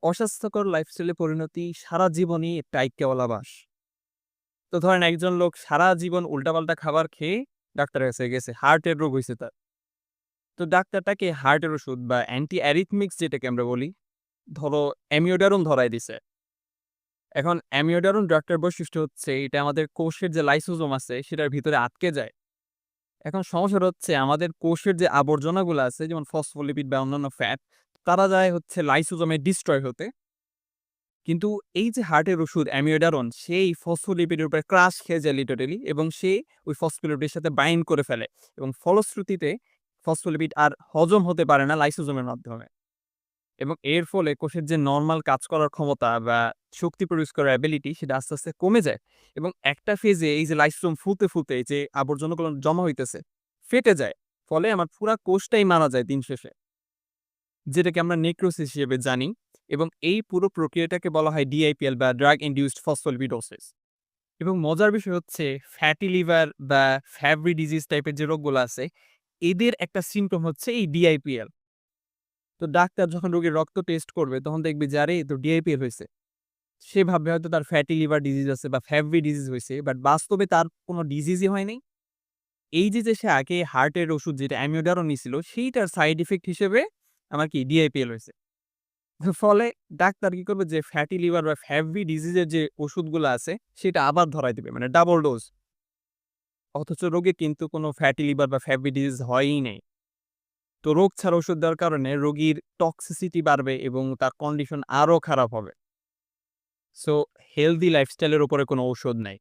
অস্বাস্থ্যকর লাইফস্টাইলে পরিণতি সারা জীবনই একটা আইক্যবলা বাস। তো ধরেন একজন লোক সারা জীবন উল্টাপাল্টা খাবার খেয়ে ডাক্তারের কাছে গেছে, হার্টের রোগ হইছে তার। তো ডাক্তার তাকে হার্টের ওষুধ বা অ্যান্টি অ্যারিথমিক্স যেটাকে আমরা বলি, ধরো অ্যামিওডারোন ধরায় দিছে। এখন অ্যামিওডারোন ড্রাগটার বৈশিষ্ট্য হচ্ছে এটা আমাদের কোষের যে লাইসোজোম আছে সেটার ভিতরে আটকে যায়। এখন সমস্যাটা হচ্ছে আমাদের কোষের যে আবর্জনাগুলো আছে যেমন ফসফোলিপিড বা অন্যান্য ফ্যাট, তারা যায় হচ্ছে লাইসোজোমে ডিস্ট্রয় হতে। কিন্তু এই যে হার্টের ওষুধ অ্যামিওডারন সেই ফসফোলিপিডের উপরে ক্রাশ খেয়ে যায় লিটারেলি এবং সে ওই ফসফোলিপিডের সাথে বাইন্ড করে ফেলে এবং ফলশ্রুতিতে ফসফোলিপিড আর হজম হতে পারে না লাইসোজোমের মাধ্যমে এবং এর ফলে কোষের যে নরমাল কাজ করার ক্ষমতা বা শক্তি প্রডিউস করার অ্যাবিলিটি সেটা আস্তে আস্তে কমে যায় এবং একটা ফেজে এই যে লাইসোজোম ফুলতে ফুলতে যে আবর্জনাগুলো জমা হইতেছে ফেটে যায়। ফলে আমার পুরা কোষটাই মারা যায় দিন শেষে, যেটাকে আমরা নেক্রোসিস হিসেবে জানি এবং এই পুরো প্রক্রিয়াটাকে বলা হয় ডিআইপিএল বা ড্রাগ ইনডিউসড ফসফোলিপিডোসিস। এবং মজার বিষয় হচ্ছে ফ্যাটি লিভার বা ফ্যাভরি ডিজিজ টাইপের যে রোগগুলো আছে, এদের একটা সিম্পটম হচ্ছে এই ডিআইপিএল। তো ডাক্তার যখন রোগীর রক্ত টেস্ট করবে তখন দেখবে যে আরে এ তো ডিআইপিএল হইছে। সে ভাববে হয়তো তার ফ্যাটি লিভার ডিজিজ আছে বা ফ্যাভরি ডিজিজ হইছে। বাট বাস্তবে তার কোনো ডিজিজই হয় নাই। এই যে সে আগে হার্টের ওষুধ যেটা অ্যামিওডারোন নিছিল সেইটার সাইড ইফেক্ট হিসেবে আমার কি ডিআইপিএল হইছে। ফলে ডাক্তার কি করবে যে ফ্যাটি লিভার বা ফ্যাভি ডিজিজের যে ওষুধগুলো আছে সেটা আবার ধরায় দিবে মানে ডাবল ডোজ। অথচ রোগীর কিন্তু কোনো ফ্যাটি লিভার বা ফ্যাভি ডিজিজ হয়ই নাই। তো রোগ ছাড়া ওষুধ দেওয়ার কারণে রোগীর টক্সিসিটি বাড়বে এবং তার কন্ডিশন আরো খারাপ হবে। সো হেলথি লাইফস্টাইলের উপরে কোনো ঔষধ নাই।